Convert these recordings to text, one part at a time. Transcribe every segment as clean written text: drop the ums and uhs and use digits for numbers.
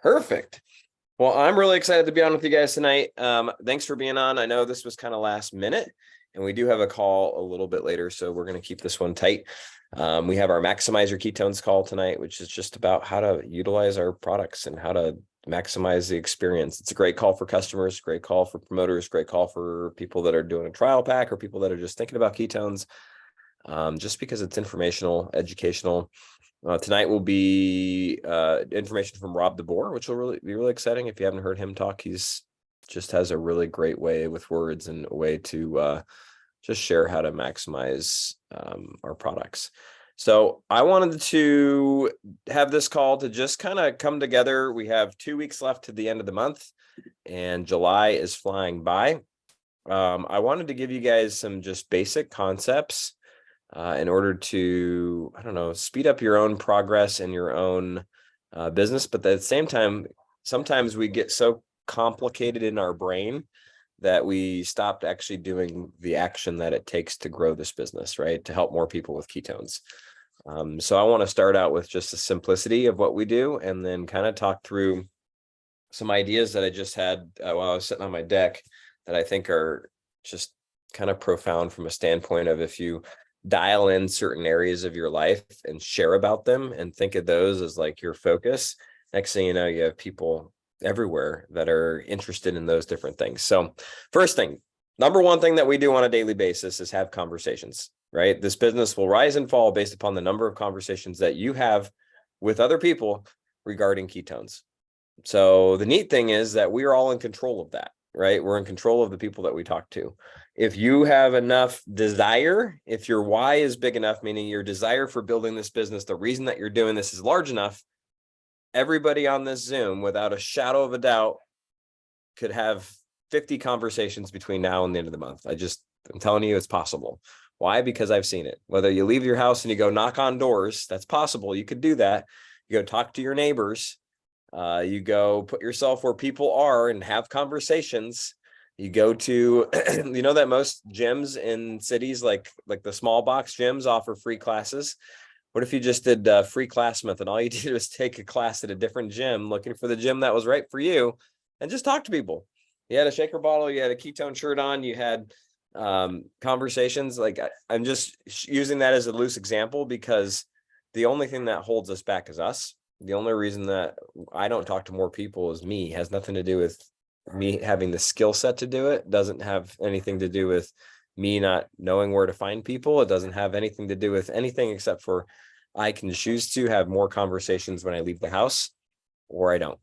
Perfect. Well, I'm really excited to be on with you guys tonight. Thanks for being on. I know this was kind of last minute, and we do have a call a little bit later, so we're going to keep this one tight. We have our Maximize Your Ketones call tonight, which is just about how to utilize our products and how to maximize the experience. It's a great call for customers, great call for promoters, great call for people that are doing a trial pack or people that are just thinking about ketones, just because it's informational, educational. Tonight will be information from Rob DeBoer, which will be really exciting. If you haven't heard him talk, he's just has a really great way with words and a way to just share how to maximize our products. So I wanted to have this call to just kind of come together. We have 2 weeks left to the end of the month, and July is flying by. I wanted to give you guys some just basic concepts in order to, I don't know, speed up your own progress in your own business. But at the same time, sometimes we get so complicated in our brain that we stopped actually doing the action that it takes to grow this business, right? To help more people with ketones. So I want to start out with just the simplicity of what we do, and then kind of talk through some ideas that I just had while I was sitting on my deck that I think are just kind of profound from a standpoint of if you dial in certain areas of your life and share about them and think of those as like your focus. Next thing you know, you have people everywhere that are interested in those different things. So first thing, number one thing that we do on a daily basis is have conversations, right? This business will rise and fall based upon the number of conversations that you have with other people regarding ketones. So the neat thing is that we are all in control of that, right? We're in control of the people that we talk to. If you have enough desire, if your why is big enough, meaning your desire for building this business, the reason that you're doing this is large enough, everybody on this Zoom, without a shadow of a doubt, could have 50 conversations between now and the end of the month. I'm telling you, it's possible. Why? Because I've seen it. Whether you leave your house and you go knock on doors, that's possible. You could do that. You go talk to your neighbors. You go put yourself where people are and have conversations. You go to, you know that most gyms in cities like the small box gyms offer free classes. What if you just did free class month and all you did was take a class at a different gym, looking for the gym that was right for you, and just talk to people? You had a shaker bottle, you had a ketone shirt on, you had conversations. Like I'm just using that as a loose example because the only thing that holds us back is us. The only reason that I don't talk to more people is me. It has nothing to do with me having the skill set to do it. Doesn't have anything to do with me not knowing where to find people. It doesn't have anything to do with anything except for I can choose to have more conversations when I leave the house or I don't,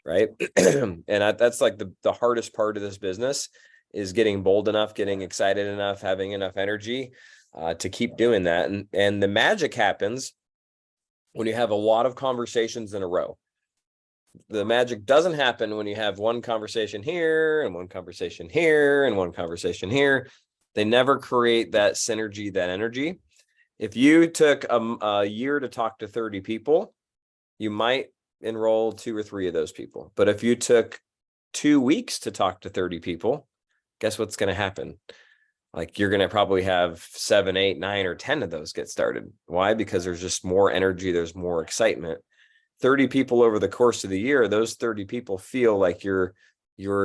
right? And that's like the hardest part of this business is getting bold enough, getting excited enough, having enough energy to keep doing that. And the magic happens when you have a lot of conversations in a row. The magic doesn't happen when you have one conversation here and one conversation here and one conversation here. They never create that synergy, that energy. If you took a year to talk to 30 people, you might enroll 2 or 3 of those people. But if you took 2 weeks to talk to 30 people, guess what's going to happen? Like you're going to probably have 7, 8, 9, or 10 of those get started. Why? Because there's just more energy. There's more excitement. 30 people over the course of the year, those 30 people feel like your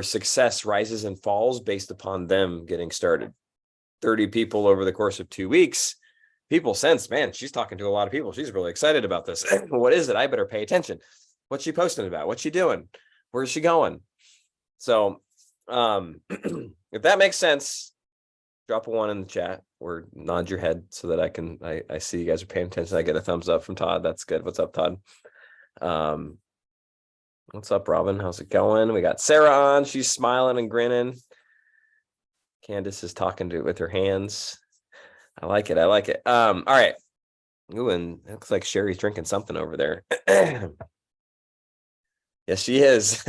success rises and falls based upon them getting started. 30 people over the course of 2 weeks, people sense, man, she's talking to a lot of people. She's really excited about this. What is it? I better pay attention. What's she posting about? What's she doing? Where's she going? So if that makes sense, drop a 1 in the chat or nod your head so that I see you guys are paying attention. I get a thumbs up from Todd. That's good. What's up, Todd? What's up, Robin? How's it going? We got Sarah on. She's smiling and grinning. Candace is talking to it with her hands. I like it. All right. Ooh, and it looks like Sherry's drinking something over there. Yes, she is.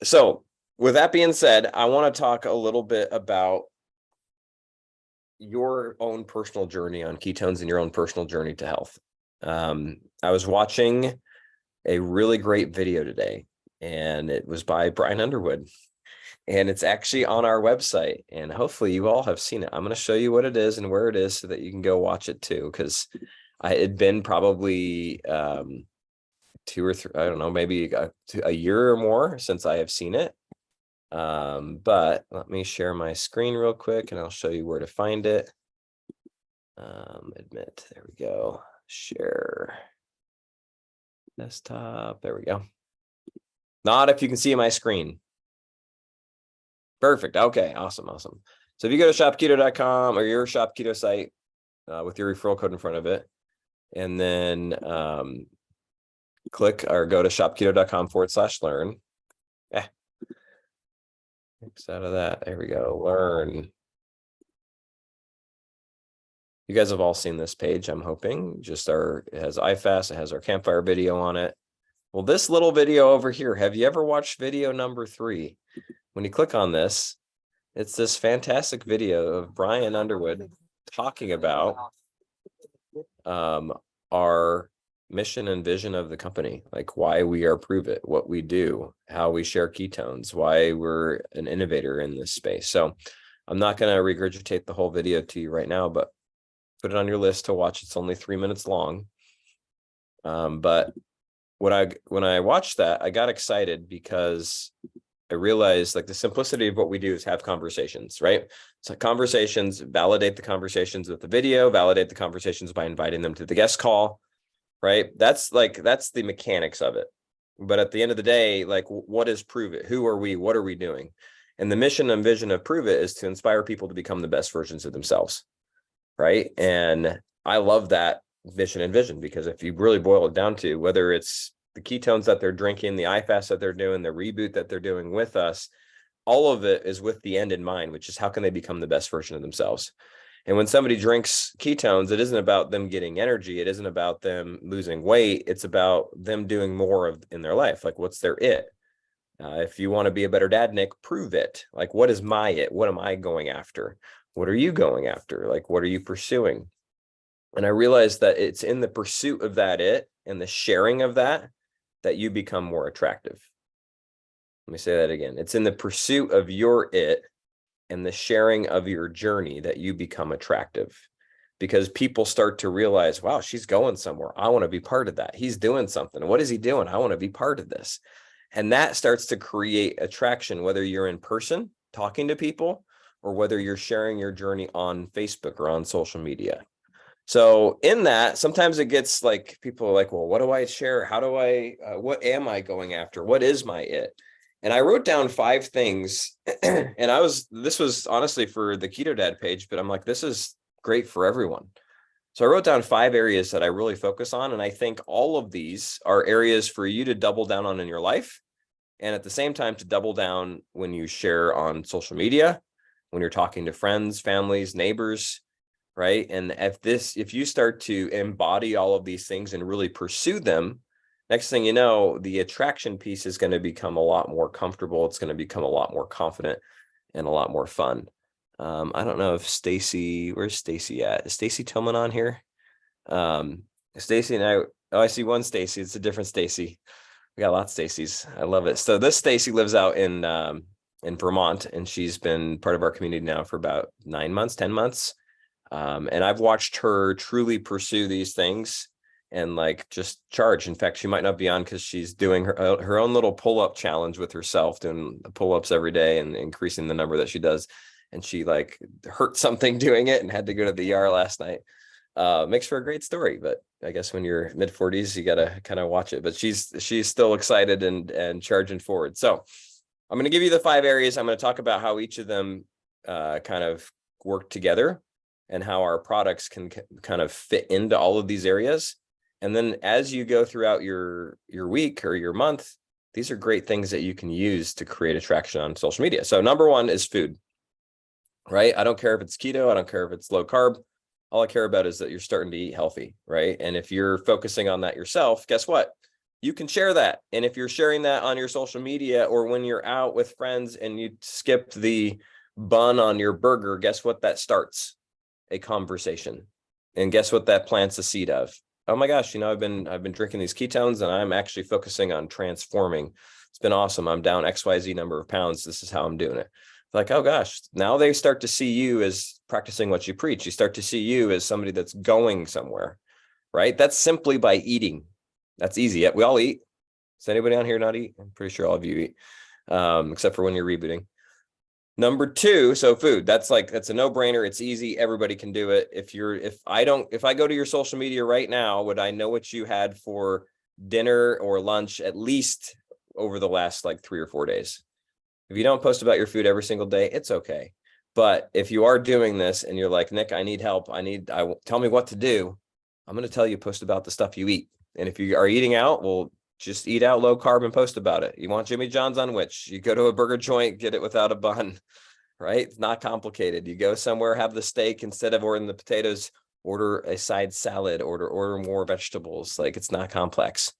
So with that being said, I want to talk a little bit about your own personal journey on ketones and your own personal journey to health. I was watching a really great video today, and it was by Brian Underwood, and it's actually on our website, and hopefully you all have seen it. I'm going to show you what it is and where it is so that you can go watch it too, because I had been probably 2 or 3, I don't know, maybe a year or more since I have seen it. But let me share my screen real quick and I'll show you where to find it. Admit, there we go. Share desktop, there we go. Not if you can see my screen. Perfect. Okay, awesome. So if you go to shopketo.com or your Shop Keto site with your referral code in front of it, and then click or go to shopketo.com/learn. X out of that. There we go. Learn. You guys have all seen this page, I'm hoping. Just it has iFast, it has our campfire video on it. Well, this little video over here, have you ever watched video number 3? When you click on this, it's this fantastic video of Brian Underwood talking about our mission and vision of the company, like why we are Prove It, what we do, how we share ketones, why we're an innovator in this space. So I'm not going to regurgitate the whole video to you right now, but put it on your list to watch. It's only 3 minutes long. But when I watched that, I got excited because I realized like the simplicity of what we do is have conversations, right? So conversations, validate the conversations with the video, validate the conversations by inviting them to the guest call, right? That's the mechanics of it. But at the end of the day, like what is Prove It? Who are we? What are we doing? And the mission and vision of Prove It is to inspire people to become the best versions of themselves, right? And I love that mission and vision because if you really boil it down to whether it's the ketones that they're drinking, the iFast that they're doing, the reboot that they're doing with us, all of it is with the end in mind, which is how can they become the best version of themselves? And when somebody drinks ketones, it isn't about them getting energy. It isn't about them losing weight. It's about them doing more in their life. Like, what's their it? If you want to be a better dad, Nick, prove it. Like, what is my it? What am I going after? What are you going after? Like, what are you pursuing? And I realized that it's in the pursuit of that it and the sharing of that you become more attractive. Let me say that again. It's in the pursuit of your it and the sharing of your journey that you become attractive, because people start to realize, wow, she's going somewhere. I want to be part of that. He's doing something. What is he doing? I want to be part of this. And that starts to create attraction, whether you're in person talking to people or whether you're sharing your journey on Facebook or on social media. So in that, sometimes it gets like people are like, well, what do I share? How do I, what am I going after? What is my it? And I wrote down 5 things and this was honestly for the Keto Dad page, but I'm like, this is great for everyone. So I wrote down 5 areas that I really focus on. And I think all of these are areas for you to double down on in your life. And at the same time, to double down when you share on social media, when you're talking to friends, families, neighbors, right? And if you start to embody all of these things and really pursue them, next thing you know, the attraction piece is going to become a lot more comfortable. It's going to become a lot more confident and a lot more fun. I don't know if where's Stacy at? Is Stacy Tillman on here? Stacy and I see one Stacy. It's a different Stacy. We got lots of Stacys. I love it. So this Stacy lives out in Vermont, and she's been part of our community now for about 9 months, 10 months. And I've watched her truly pursue these things and like just charge. In fact, she might not be on because she's doing her own little pull-up challenge with herself, doing pull-ups every day and increasing the number that she does. And she like hurt something doing it and had to go to the ER last night. Makes for a great story, but I guess when you're mid 40s, you got to kind of watch it, but she's still excited and charging forward. So I'm going to give you the 5 areas. I'm going to talk about how each of them kind of work together and how our products can kind of fit into all of these areas. And then as you go throughout your week or your month, these are great things that you can use to create attraction on social media. So number 1 is food, right? I don't care if it's keto. I don't care if it's low carb. All I care about is that you're starting to eat healthy, right? And if you're focusing on that yourself, guess what? You can share that. And if you're sharing that on your social media or when you're out with friends and you skipped the bun on your burger, guess what that starts? A conversation. And guess what that plants a seed of? Oh my gosh, I've been drinking these ketones and I'm actually focusing on transforming. It's been awesome. I'm down XYZ number of pounds. This is how I'm doing it. Like, oh gosh, now they start to see you as practicing what you preach. You start to see you as somebody that's going somewhere, right? That's simply by eating. That's easy. We all eat. Does anybody on here not eat? I'm pretty sure all of you eat, except for when you're rebooting. Number two, so food, that's a no-brainer. It's easy. Everybody can do it. If I go to your social media right now, would I know what you had for dinner or lunch at least over the last like 3 or 4 days? If you don't post about your food every single day, it's okay. But if you are doing this and you're like, Nick, I need help. Tell me what to do. I'm going to tell you, post about the stuff you eat. And if you are eating out, well, just eat out low carb and post about it. You want Jimmy John's on which? You go to a burger joint, get it without a bun, right? It's not complicated. You go somewhere, have the steak instead of ordering the potatoes, order a side salad, order more vegetables. Like, it's not complex.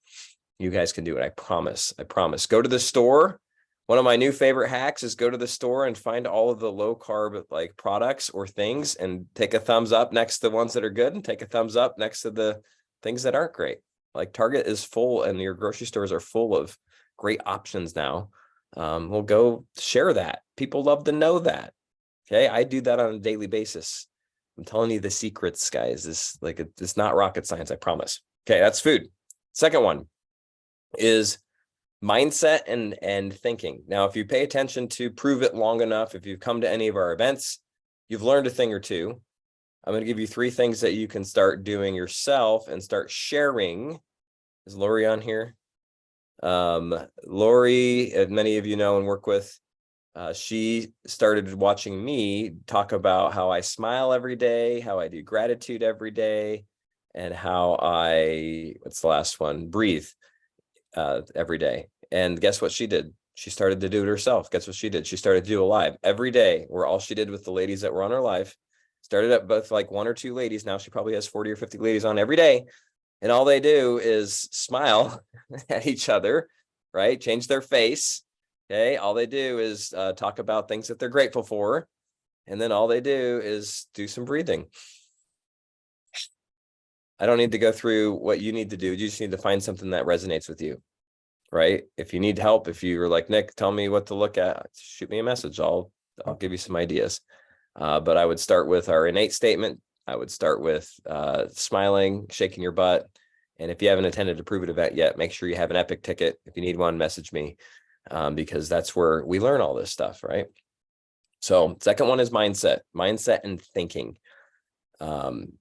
You guys can do it. I promise. I promise. Go to the store. One of my new favorite hacks is go to the store and find all of the low carb like products or things and take a thumbs up next to the ones that are good and take a thumbs up next to the things that aren't great. Like Target is full and your grocery stores are full of great options now. We'll go share that. People love to know that. Okay. I do that on a daily basis. I'm telling you the secrets, guys. It's not rocket science. I promise. Okay. That's food. Second one is mindset and thinking. Now, if you pay attention to Prove It long enough, if you've come to any of our events, you've learned a thing or two. I'm going to give you 3 things that you can start doing yourself and start sharing. Is Lori on here? Lori, many of you know and work with, she started watching me talk about how I smile every day, how I do gratitude every day, and how what's the last one? Breathe every day. And guess what she did? She started to do it herself. Guess what she did? She started to do a live every day, where all she did with the ladies that were on her live, started up both like 1 or 2 ladies. Now she probably has 40 or 50 ladies on every day. And all they do is smile at each other, right? Change their face. Okay. All they do is talk about things that they're grateful for. And then all they do is do some breathing. I don't need to go through what you need to do. You just need to find something that resonates with you, right? If you need help, if you're like, Nick, tell me what to look at, shoot me a message. I'll give you some ideas. But I would start with our innate statement. I would start with smiling, shaking your butt. And if you haven't attended a Prove It event yet, make sure you have an Epic ticket. If you need one, message me, because that's where we learn all this stuff, right? So second one is mindset and thinking. And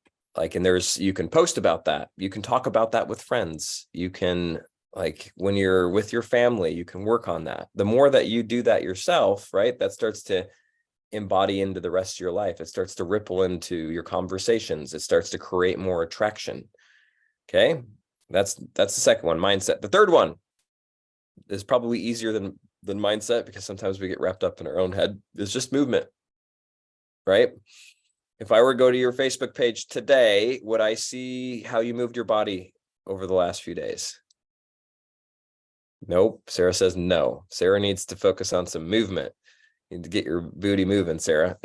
you can post about that. You can talk about that with friends. You can, like, when you're with your family, you can work on that. The more that you do that yourself, right, that starts to embody into the rest of your life. It starts to ripple into your conversations. It starts to create more attraction. Okay. That's the second one, mindset. The third one is probably easier than mindset, because sometimes we get wrapped up in our own head. It's just movement, right? If I were to go to your Facebook page today, would I see how you moved your body over the last few days? Nope. Sarah says no. Sarah needs to focus on some movement. You need to get your booty moving, Sarah.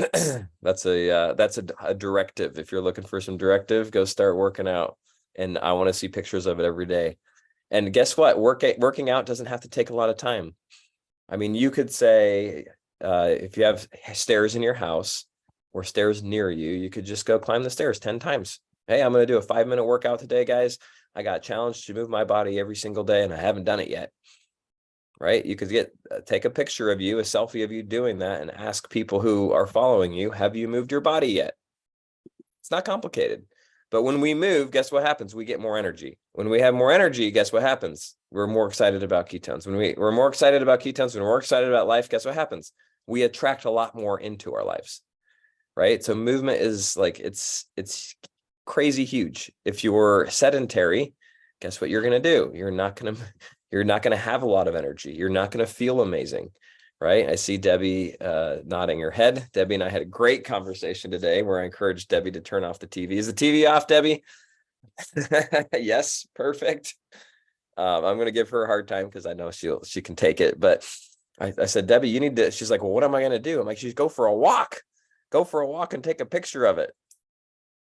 That's a directive. If you're looking for some directive, go start working out. And I want to see pictures of it every day. And guess what? Working out doesn't have to take a lot of time. I mean, you could say, if you have stairs in your house or stairs near you, you could just go climb the stairs 10 times. Hey, I'm going to do a 5-minute workout today, guys. I got challenged to move my body every single day, and I haven't done it yet. Right? You could take a picture of you, a selfie of you doing that, and ask people who are following you, have you moved your body yet? It's not complicated. But when we move, guess what happens? We get more energy. When we have more energy, guess what happens? We're more excited about ketones. When we're more excited about ketones, when we're more excited about life, guess what happens? We attract a lot more into our lives, right? So movement is like, it's crazy huge. If you're sedentary, guess what you're going to do? You're not going to have a lot of energy. You're not going to feel amazing, right? I see Debbie nodding her head. Debbie and I had a great conversation today where I encouraged Debbie to turn off the TV. Is the TV off, Debbie? Yes, perfect. I'm going to give her a hard time because I know she can take it. But I said, Debbie, you need to. She's like, well, what am I going to do? I'm like, she's go for a walk. Go for a walk and take a picture of it,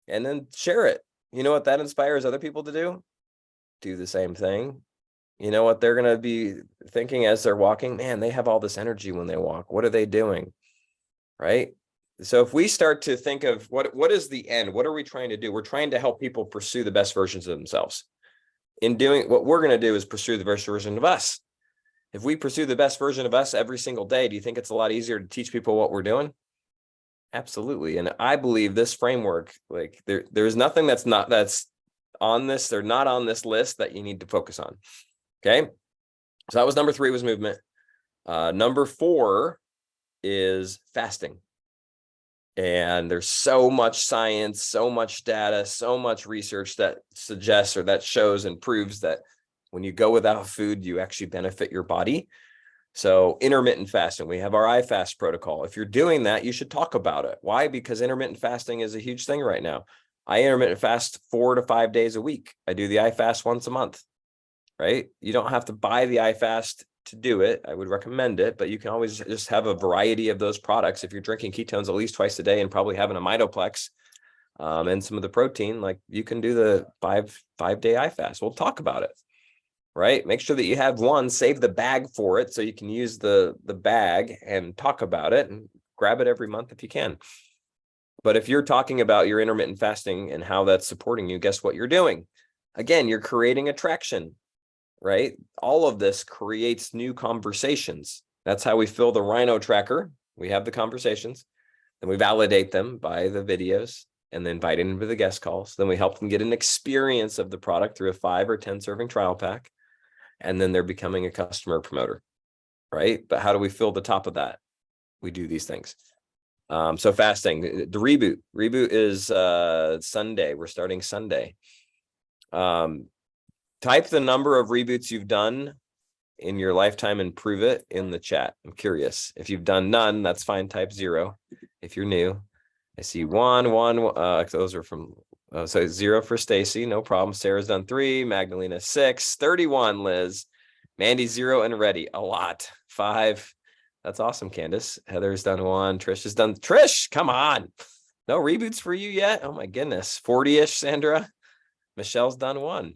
and then share it. You know what that inspires other people to do? Do the same thing. You know what they're going to be thinking as they're walking? Man, they have all this energy when they walk. What are they doing? Right? So if we start to think of what is the end? What are we trying to do? We're trying to help people pursue the best versions of themselves. in doing what we're going to do is pursue the best version of us. If we pursue the best version of us every single day, do you think it's a lot easier to teach people what we're doing? Absolutely. And I believe this framework, like there's nothing that's on this, they're not on this list that you need to focus on. Okay. So that was number 3 was movement. Number 4 is fasting. And there's so much science, so much data, so much research that suggests or that shows and proves that when you go without food, you actually benefit your body. So intermittent fasting, we have our iFast protocol. If you're doing that, you should talk about it. Why? Because intermittent fasting is a huge thing right now. I intermittent fast 4 to 5 days a week. I do the iFast once a month, right? You don't have to buy the iFast to do it. I would recommend it, but you can always just have a variety of those products. If you're drinking ketones at least twice a day and probably having a Mitoplex and some of the protein, like you can do the five-day iFast. We'll talk about it. Right? Make sure that you have one, save the bag for it so you can use the bag and talk about it and grab it every month if you can. But if you're talking about your intermittent fasting and how that's supporting you, guess what you're doing? Again, you're creating attraction, right? All of this creates new conversations. That's how we fill the Rhino tracker. We have the conversations, then we validate them by the videos and then invite them to the guest calls. Then we help them get an experience of the product through a 5 or 10 serving trial pack. And then they're becoming a customer promoter, right? But how do we fill the top of that? We do these things. So fasting, the reboot is Sunday. We're starting Sunday. Type the number of reboots you've done in your lifetime and prove it in the chat. I'm curious. If you've done none, that's fine. Type 0. If you're new, I see 1. Those are from. So 0 for Stacy, no problem. Sarah's done 3, Magdalena 6, 31, Liz, Mandy 0 and ready. A lot. 5. That's awesome, Candace. Heather's done 1. Trish has done. Trish, come on. No reboots for you yet? Oh my goodness. 40-ish, Sandra. Michelle's done 1.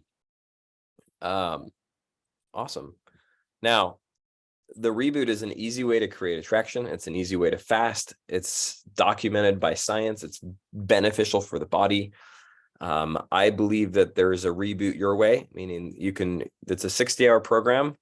Awesome. Now, the reboot is an easy way to create attraction. It's an easy way to fast. It's documented by science. It's beneficial for the body. I believe that there is a reboot your way, meaning it's a 60-hour program.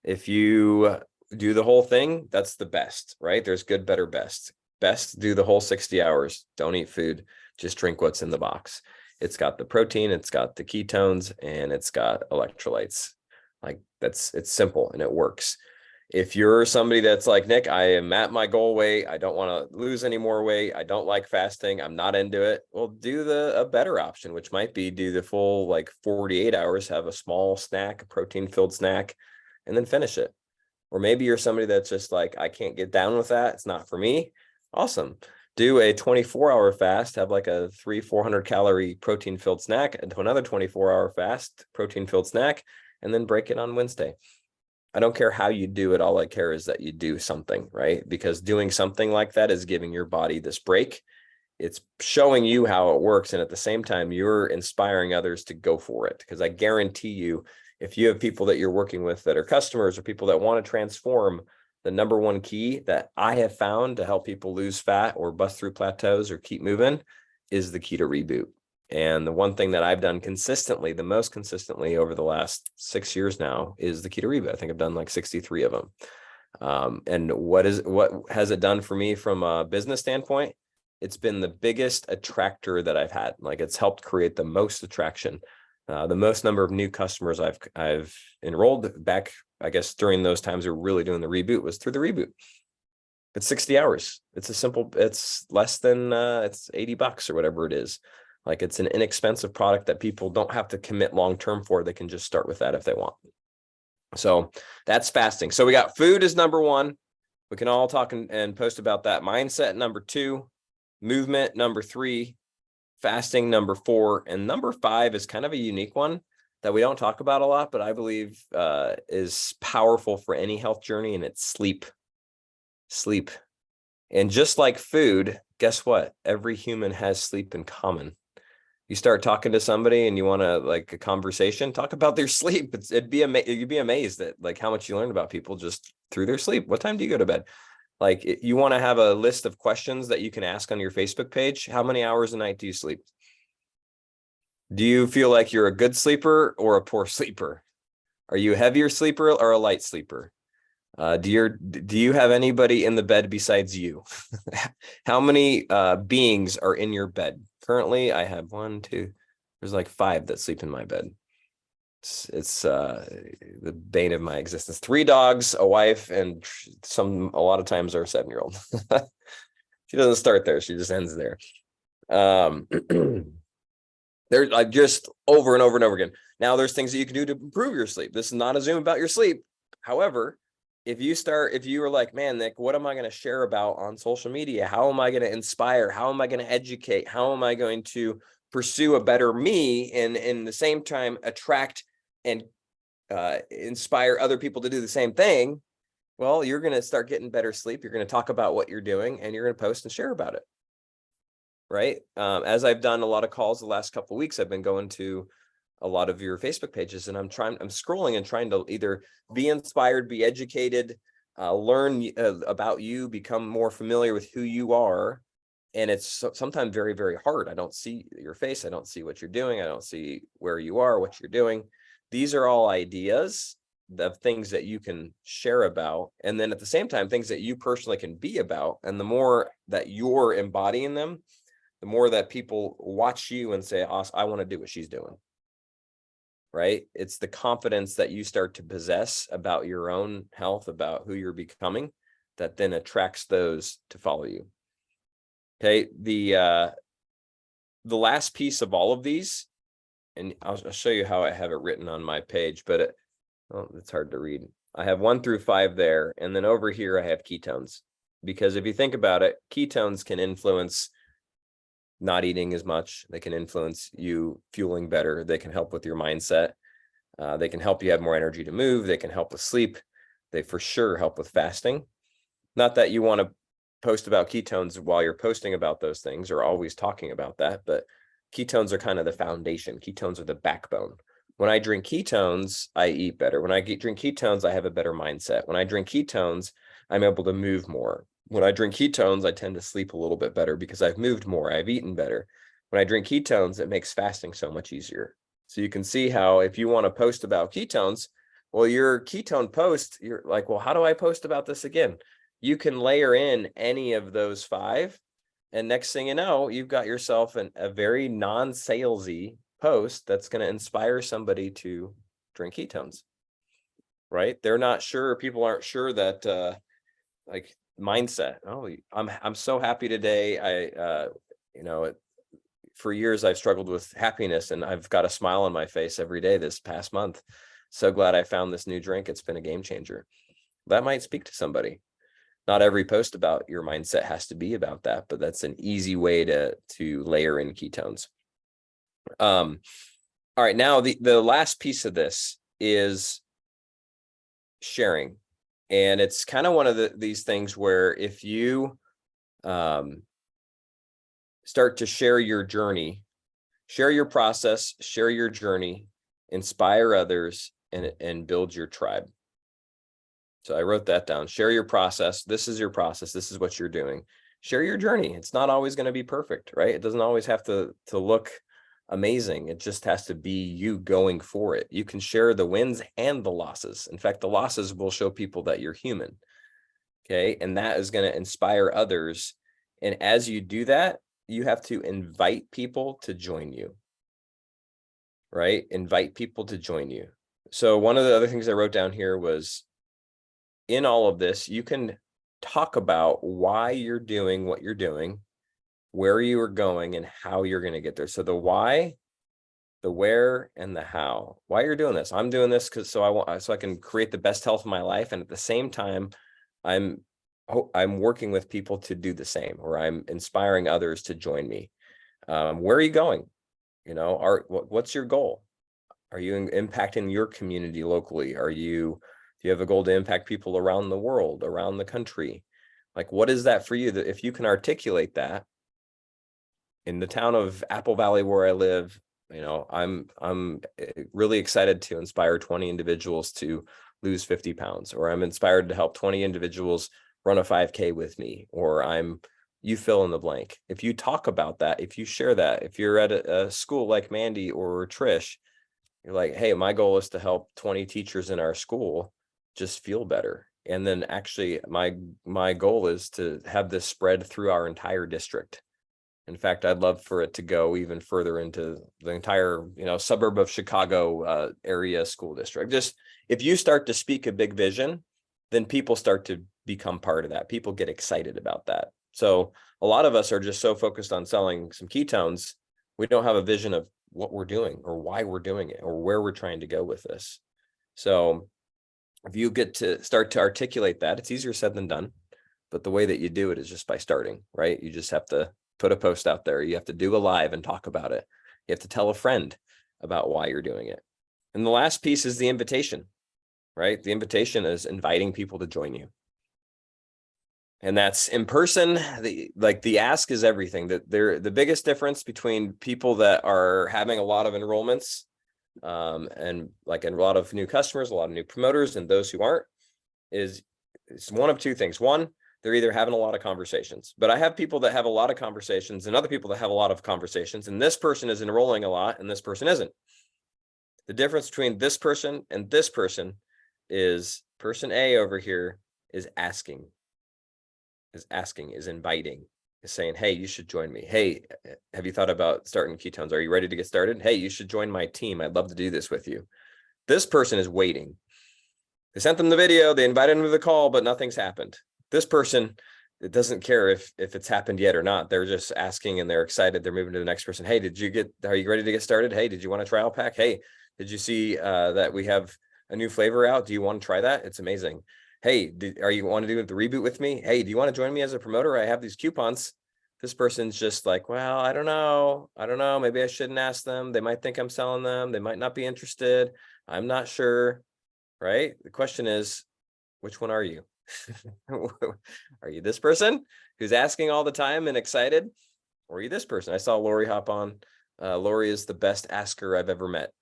If you do the whole thing, that's the best, right? There's good, better, best. Best, do the whole 60 hours. Don't eat food. Just drink what's in the box. It's got the protein, it's got the ketones, and it's got electrolytes. Like it's simple and it works. If you're somebody that's like, Nick, I am at my goal weight, I don't want to lose any more weight, I don't like fasting, I'm not into it, well, do a better option, which might be do the full 48 hours, have a small snack, a protein-filled snack, and then finish it. Or maybe you're somebody that's just like, I can't get down with that, it's not for me. Awesome. Do a 24-hour fast, have like a 300-400 calorie protein-filled snack, and another 24-hour fast, protein-filled snack, and then break it on Wednesday. I don't care how you do it. All I care is that you do something, right? Because doing something like that is giving your body this break. It's showing you how it works. And at the same time, you're inspiring others to go for it. Because I guarantee you, if you have people that you're working with that are customers or people that want to transform, the number one key that I have found to help people lose fat or bust through plateaus or keep moving is the key to reboot. And the one thing that I've done consistently, the most consistently over the last 6 years now, is the keto reboot. I think I've done like 63 of them. And what has it done for me from a business standpoint? It's been the biggest attractor that I've had. Like it's helped create the most attraction, the most number of new customers I've enrolled back. I guess during those times we were really doing the reboot was through the reboot. It's 60 hours. It's less than it's $80 or whatever it is. Like it's an inexpensive product that people don't have to commit long-term for. They can just start with that if they want. So that's fasting. So we got food is number 1. We can all talk and post about that. Mindset, number 2, movement, number 3, fasting, number 4, and number 5 is kind of a unique one that we don't talk about a lot, but I believe is powerful for any health journey, and it's sleep. Sleep. And just like food, guess what? Every human has sleep in common. You start talking to somebody and you want to like a conversation, talk about their sleep. You'd be amazed at like how much you learn about people just through their sleep. What time do you go to bed? Like you want to have a list of questions that you can ask on your Facebook page. How many hours a night do you sleep? Do you feel like you're a good sleeper or a poor sleeper? Are you a heavier sleeper or a light sleeper? Do you have anybody in the bed besides you? How many beings are in your bed? Currently, I have one, two, there's like 5 that sleep in my bed. It's the bane of my existence. 3 dogs, a wife, and a lot of times our 7-year-old. She doesn't start there, she just ends there. There's like just over and over and over again. Now there's things that you can do to improve your sleep. This is not a Zoom about your sleep. However, if you were like, man, Nick, what am I going to share about on social media? How am I going to inspire? How am I going to educate? How am I going to pursue a better me and in the same time attract and inspire other people to do the same thing? Well, you're going to start getting better sleep. You're going to talk about what you're doing and you're going to post and share about it. Right. As I've done a lot of calls the last couple of weeks, I've been going to a lot of your Facebook pages and I'm scrolling and trying to either be inspired, be educated, learn about you, become more familiar with who you are. And it's sometimes very, very hard. I don't see your face. I don't see what you're doing. I don't see where you are, what you're doing. These are all ideas of things that you can share about. And then at the same time, things that you personally can be about. And the more that you're embodying them, the more that people watch you and say, oh, I want to do what she's doing. Right? It's the confidence that you start to possess about your own health, about who you're becoming, that then attracts those to follow you. Okay. The last piece of all of these, and I'll show you how I have it written on my page, but it's hard to read. I have 1 through 5 there. And then over here, I have ketones, because if you think about it, ketones can influence not eating as much. They can influence you fueling better. They can help with your mindset. They can help you have more energy to move. They can help with sleep. They for sure help with fasting. Not that you want to post about ketones while you're posting about those things or always talking about that, but ketones are kind of the foundation. Ketones are the backbone. When I drink ketones, I eat better. When I drink ketones, I have a better mindset. When I drink ketones, I'm able to move more. When I drink ketones, I tend to sleep a little bit better because I've moved more, I've eaten better. When I drink ketones, it makes fasting so much easier. So you can see how if you want to post about ketones, well, your ketone post, you're like, well, how do I post about this again? You can layer in any of those 5. And next thing you know, you've got yourself a very non-salesy post that's going to inspire somebody to drink ketones. Right? They're not sure. People aren't sure that like mindset. Oh, I'm so happy today. For years I've struggled with happiness and I've got a smile on my face every day this past month. So glad I found this new drink. It's been a game changer. That might speak to somebody. Not every post about your mindset has to be about that, but that's an easy way to layer in ketones. All right, now the last piece of this is sharing. And it's kind of one of these things where if you start to share your journey, share your process, share your journey, inspire others, and build your tribe. So I wrote that down. Share your process. This is your process. This is what you're doing. Share your journey. It's not always going to be perfect, right? It doesn't always have to look amazing. It just has to be you going for it. You can share the wins and the losses. In fact, the losses will show people that you're human. Okay. And that is going to inspire others. And as you do that, you have to invite people to join you. Right? Invite people to join you. So one of the other things I wrote down here was, in all of this, you can talk about why you're doing what you're doing, where you are going, and how you're going to get there. So the why, the where, and the how. Why you're doing this. I'm doing this because so I can create the best health of my life, and at the same time, I'm working with people to do the same, or I'm inspiring others to join me. Where are you going? What's your goal? Are you impacting your community locally? Do you have a goal to impact people around the world, around the country? Like, what is that for you? That if you can articulate that in the town of Apple Valley where I live, I'm really excited to inspire 20 individuals to lose 50 pounds, or I'm inspired to help 20 individuals run a 5K with me, or I'm, you fill in the blank. If you talk about that, if you share that, if you're at a school like Mandy or Trish, you're like, hey, my goal is to help 20 teachers in our school just feel better. And then actually my goal is to have this spread through our entire district. In fact, I'd love for it to go even further into the entire, suburb of Chicago area school district. Just if you start to speak a big vision, then people start to become part of that. People get excited about that. So a lot of us are just so focused on selling some ketones, we don't have a vision of what we're doing or why we're doing it or where we're trying to go with this. So if you get to start to articulate that, it's easier said than done. But the way that you do it is just by starting, right? You just have to put a post out there. You have to do a live and talk about it. You have to tell a friend about why you're doing it. And the last piece is the invitation, right? The invitation is inviting people to join you. And that's in person. The ask is everything. The biggest difference between people that are having a lot of enrollments and like a lot of new customers, a lot of new promoters, and those who aren't is it's one of two things. One, they're either having a lot of conversations, but I have people that have a lot of conversations and other people that have a lot of conversations, and this person is enrolling a lot and this person isn't. The difference between this person and this person is person A over here is asking, is inviting, is saying, hey, you should join me. Hey, have you thought about starting ketones? Are you ready to get started? Hey, you should join my team. I'd love to do this with you. This person is waiting. They sent them the video, they invited them to the call, but nothing's happened. This person, it doesn't care if it's happened yet or not. They're just asking and they're excited. They're moving to the next person. Hey, are you ready to get started? Hey, did you want a trial pack? Hey, did you see that we have a new flavor out? Do you want to try that? It's amazing. Hey, are you want to do the reboot with me? Hey, do you want to join me as a promoter? I have these coupons. This person's just like, well, I don't know. Maybe I shouldn't ask them. They might think I'm selling them. They might not be interested. I'm not sure. Right? The question is, which one are you? Are you this person who's asking all the time and excited? Or are you this person? I saw Lori hop on. Lori is the best asker I've ever met,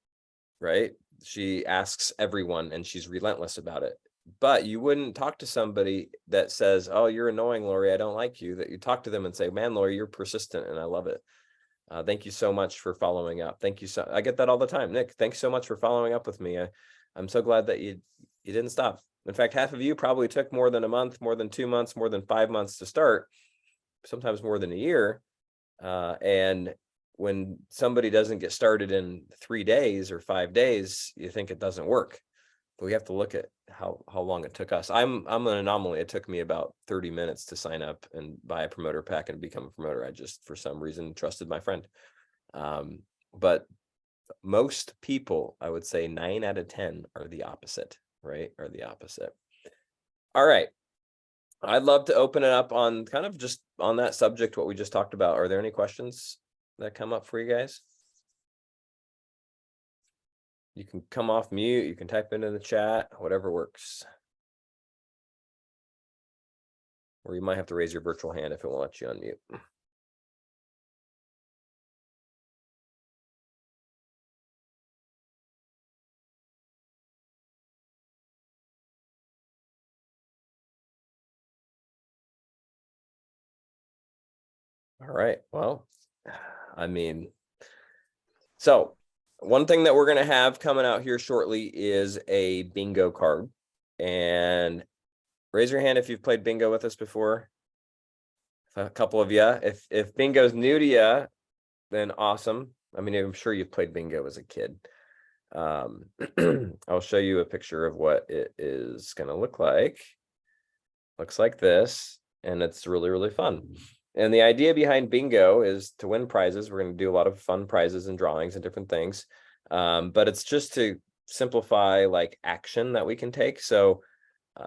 right? She asks everyone and she's relentless about it. But you wouldn't talk to somebody that says, oh, you're annoying, Lori, I don't like you. That you talk to them and say, man, Lori, you're persistent and I love it. Thank you so much for following up. Thank you. I get that all the time. Nick, thanks so much for following up with me. I'm so glad that you didn't stop. In fact, half of you probably took more than a month, more than 2 months, more than 5 months to start, sometimes more than a year. And when somebody doesn't get started in 3 days or 5 days, you think it doesn't work. But we have to look at how long it took us. I'm an anomaly. It took me about 30 minutes to sign up and buy a promoter pack and become a promoter. I just, for some reason, trusted my friend. But most people, I would say 9 out of 10 are the opposite, right? Are the opposite. All right. I'd love to open it up on kind of just on that subject, what we just talked about. Are there any questions that come up for you guys? You can come off mute. You can type into the chat, whatever works. Or you might have to raise your virtual hand if it won't let you unmute. All right. Well, I mean, so one thing that we're going to have coming out here shortly is a bingo card. And raise your hand if you've played bingo with us before. A couple of you. If bingo's new to you, then awesome. I mean, I'm sure you've played bingo as a kid. I'll show you a picture of what it is going to look like. Looks like this, and it's really, really fun. And the idea behind bingo is to win prizes. We're going to do a lot of fun prizes and drawings and different things. But it's just to simplify like action that we can take. So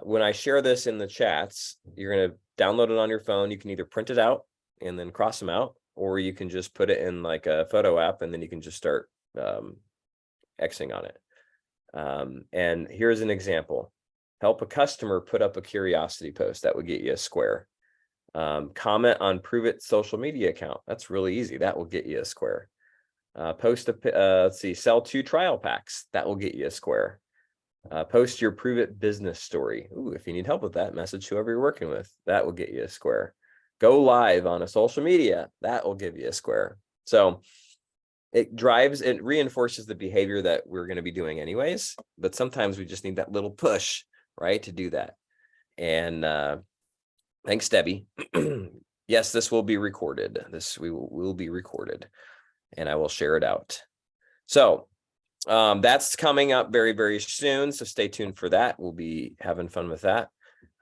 when I share this in the chats, you're going to download it on your phone. You can either print it out and then cross them out, or you can just put it in like a photo app and then you can just start Xing on it. And here's an example. Help a customer put up a curiosity post. That would get you a square. Comment on Prove It social media account. That's really easy. That will get you a square. Post let's see, sell 2 trial packs. That will get you a square. Post your Prove It business story. Ooh, if you need help with that, message whoever you're working with. That will get you a square. Go live on a social media. That will give you a square. So it reinforces the behavior that we're going to be doing anyways. But sometimes we just need that little push, right, to do that. And thanks, Debbie. Yes, this will be recorded. This will be recorded, and I will share it out. So that's coming up very, very soon. So stay tuned for that. We'll be having fun with that.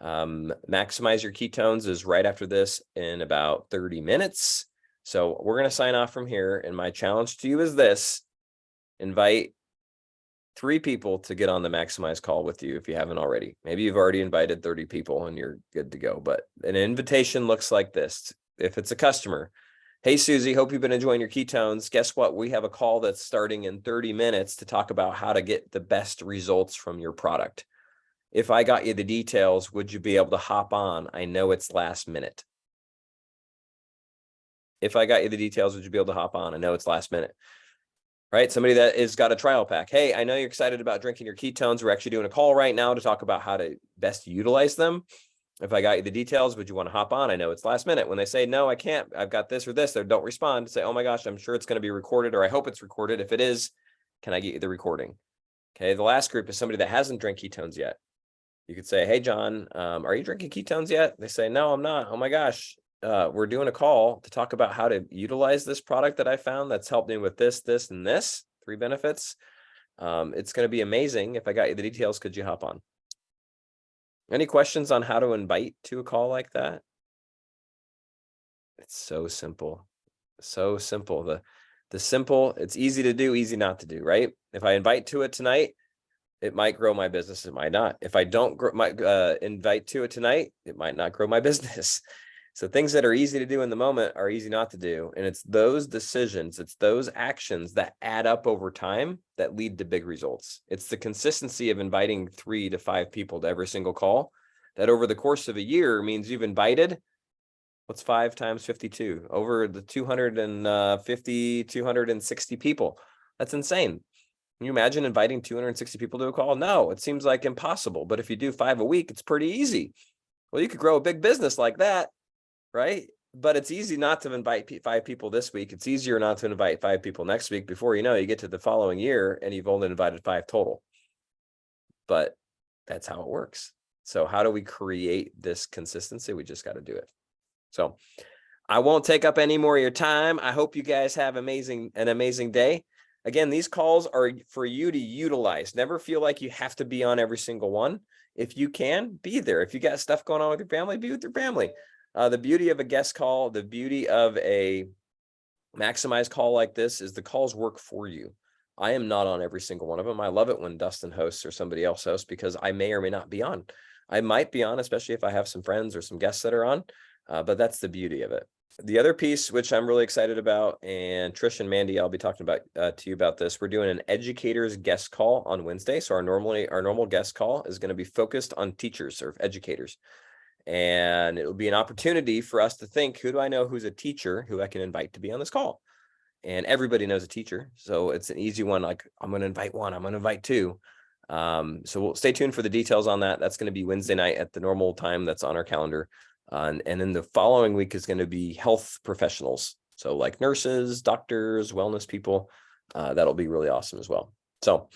Maximize your ketones is right after this in about 30 minutes. So we're going to sign off from here. And my challenge to you is this: invite 3 people to get on the Maximize call with you if you haven't already. Maybe you've already invited 30 people and you're good to go. But an invitation looks like this. If it's a customer, hey, Susie, hope you've been enjoying your ketones. Guess what? We have a call that's starting in 30 minutes to talk about how to get the best results from your product. If I got you the details, would you be able to hop on? I know it's last minute. If I got you the details, would you be able to hop on? I know it's last minute. Right? Somebody that has got a trial pack. Hey, I know you're excited about drinking your ketones. We're actually doing a call right now to talk about how to best utilize them. If I got you the details, would you want to hop on? I know it's last minute. When they say, no, I can't, I've got this or this, they don't respond. Say, oh my gosh, I'm sure it's going to be recorded, or I hope it's recorded. If it is, can I get you the recording? Okay. The last group is somebody that hasn't drank ketones yet. You could say, hey, John, are you drinking ketones yet? They say, no, I'm not. Oh my gosh. We're doing a call to talk about how to utilize this product that I found that's helped me with this, this, and this 3 benefits. It's going to be amazing. If I got you the details, could you hop on? Any questions on how to invite to a call like that? It's so simple. So simple. The simple, it's easy to do, easy not to do, right? If I invite to it tonight, it might grow my business. It might not. If I don't invite to it tonight, it might not grow my business. So things that are easy to do in the moment are easy not to do. And it's those decisions, it's those actions that add up over time that lead to big results. It's the consistency of inviting 3 to 5 people to every single call that over the course of a year means you've invited, what's 5 times 52? Over the 250, 260 people. That's insane. Can you imagine inviting 260 people to a call? No, it seems like impossible. But if you do 5 a week, it's pretty easy. Well, you could grow a big business like that, right? But it's easy not to invite 5 people this week. It's easier not to invite 5 people next week. Before you know, you get to the following year and you've only invited 5 total. But that's how it works. So how do we create this consistency? We just got to do it. So I won't take up any more of your time. I hope you guys have an amazing day. Again, these calls are for you to utilize. Never feel like you have to be on every single one. If you can, be there. If you got stuff going on with your family, be with your family. The beauty of a guest call, the beauty of a Maximize call like this is the calls work for you. I am not on every single one of them. I love it when Dustin hosts or somebody else hosts because I may or may not be on. I might be on, especially if I have some friends or some guests that are on, but that's the beauty of it. The other piece, which I'm really excited about, and Trish and Mandy, I'll be talking about to you about this. We're doing an educators guest call on Wednesday. So our normal guest call is going to be focused on teachers or educators. And it will be an opportunity for us to think, who do I know who's a teacher who I can invite to be on this call? And everybody knows a teacher. So it's an easy one. Like, I'm going to invite 1, I'm going to invite 2. So we'll stay tuned for the details on that. That's going to be Wednesday night at the normal time that's on our calendar. And then the following week is going to be health professionals. So like nurses, doctors, wellness people. That'll be really awesome as well. So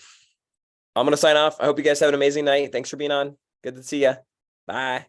I'm going to sign off. I hope you guys have an amazing night. Thanks for being on. Good to see you. Bye.